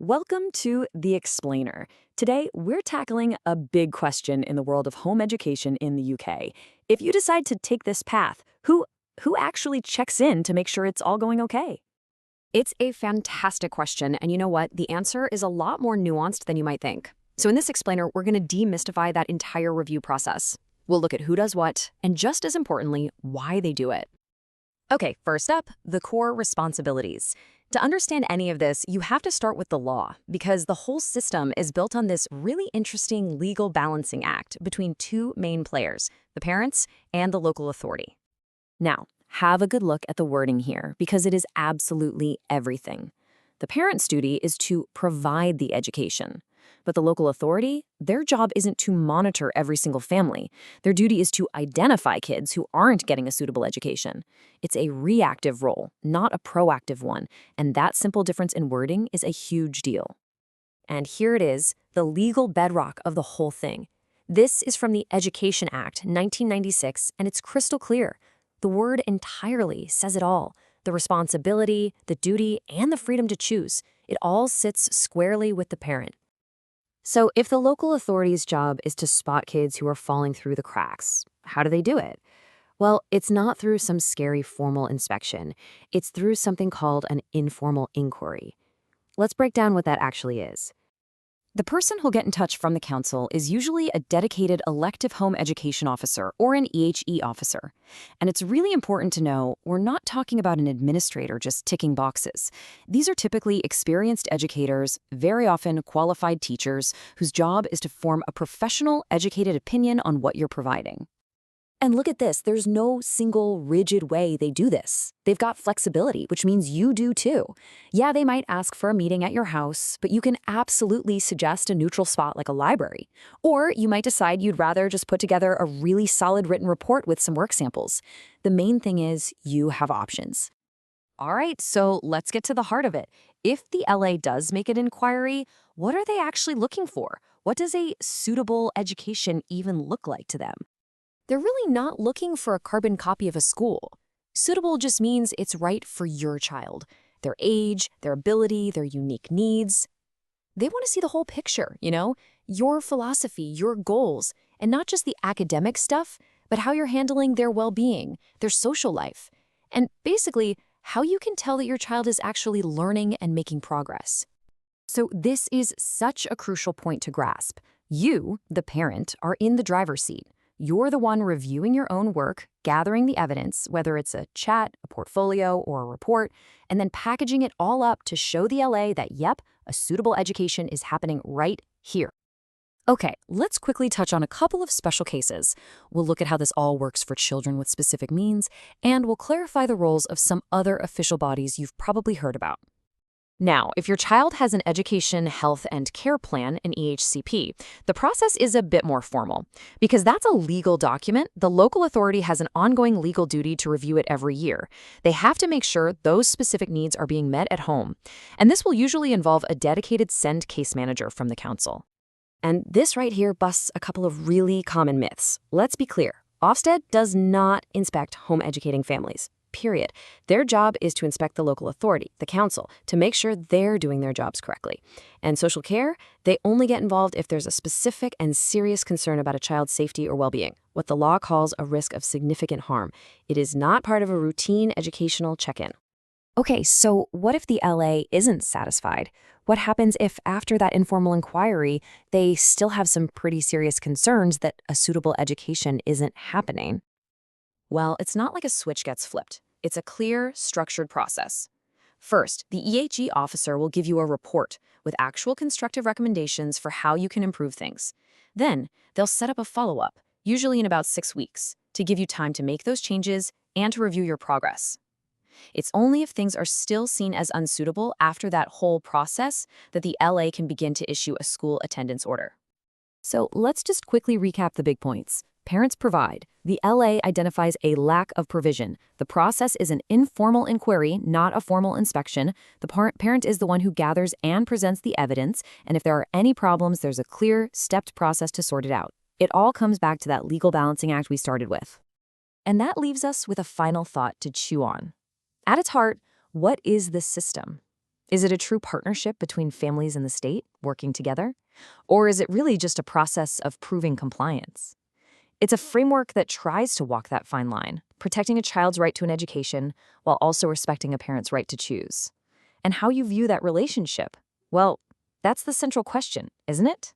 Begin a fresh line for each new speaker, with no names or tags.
Welcome to The Explainer. Today, we're tackling a big question in the world of home education in the UK. If you decide to take this path, who actually checks in to make sure it's all going okay?
It's a fantastic question, and you know what? The answer is a lot more nuanced than you might think. So in this explainer, we're going to demystify that entire review process. We'll look at who does what, and just as importantly, why they do it. Okay, first up, the core responsibilities. To understand any of this, you have to start with the law, because the whole system is built on this really interesting legal balancing act between two main players, the parents and the local authority.
Now, have a good look at the wording here, because it is absolutely everything. The parent's duty is to provide the education. But the local authority, their job isn't to monitor every single family. Their duty is to identify kids who aren't getting a suitable education. It's a reactive role, not a proactive one, and that simple difference in wording is a huge deal. And here it is, the legal bedrock of the whole thing. This is from the Education Act, 1996, and it's crystal clear. The word entirely says it all. The responsibility, the duty, and the freedom to choose. It all sits squarely with the parent. So if the local authority's job is to spot kids who are falling through the cracks, how do they do it? Well, it's not through some scary formal inspection. It's through something called an informal inquiry. Let's break down what that actually is. The person who'll get in touch from the council is usually a dedicated elective home education officer or an EHE officer. And it's really important to know we're not talking about an administrator just ticking boxes. These are typically experienced educators, very often qualified teachers, whose job is to form a professional, educated opinion on what you're providing. And look at this, there's no single rigid way they do this. They've got flexibility, which means you do too. Yeah, they might ask for a meeting at your house, but you can absolutely suggest a neutral spot like a library. Or you might decide you'd rather just put together a really solid written report with some work samples. The main thing is you have options. All right, so let's get to the heart of it. If the LA does make an inquiry, what are they actually looking for? What does a suitable education even look like to them? They're really not looking for a carbon copy of a school. Suitable just means it's right for your child, their age, their ability, their unique needs. They want to see the whole picture, your philosophy, your goals, and not just the academic stuff, but how you're handling their well-being, their social life, and basically how you can tell that your child is actually learning and making progress. So this is such a crucial point to grasp. You, the parent, are in the driver's seat. You're the one reviewing your own work, gathering the evidence, whether it's a chat, a portfolio, or a report, and then packaging it all up to show the LA that, yep, a suitable education is happening right here. Okay, let's quickly touch on a couple of special cases. We'll look at how this all works for children with specific means, and we'll clarify the roles of some other official bodies you've probably heard about. Now, if your child has an Education, Health, and Care Plan, an EHCP, the process is a bit more formal. Because that's a legal document, the local authority has an ongoing legal duty to review it every year. They have to make sure those specific needs are being met at home. And this will usually involve a dedicated SEND case manager from the council. And this right here busts a couple of really common myths. Let's be clear. Ofsted does not inspect home educating families. Period. Their job is to inspect the local authority, the council, to make sure they're doing their jobs correctly. And social care, they only get involved if there's a specific and serious concern about a child's safety or well-being, what the law calls a risk of significant harm. It is not part of a routine educational check-in. Okay, so what if the LA isn't satisfied? What happens if after that informal inquiry, they still have some pretty serious concerns that a suitable education isn't happening? Well, it's not like a switch gets flipped. It's a clear, structured process. First, the EHE officer will give you a report with actual constructive recommendations for how you can improve things. Then, they'll set up a follow-up, usually in about 6 weeks, to give you time to make those changes and to review your progress. It's only if things are still seen as unsuitable after that whole process that the LA can begin to issue a school attendance order. So let's just quickly recap the big points. Parents provide. The LA identifies a lack of provision. The process is an informal inquiry, not a formal inspection. The parent is the one who gathers and presents the evidence, and if there are any problems, there's a clear, stepped process to sort it out. It all comes back to that legal balancing act we started with. And that leaves us with a final thought to chew on. At its heart, what is this system? Is it a true partnership between families and the state working together? Or is it really just a process of proving compliance? It's a framework that tries to walk that fine line, protecting a child's right to an education while also respecting a parent's right to choose. And how you view that relationship? Well, that's the central question, isn't it?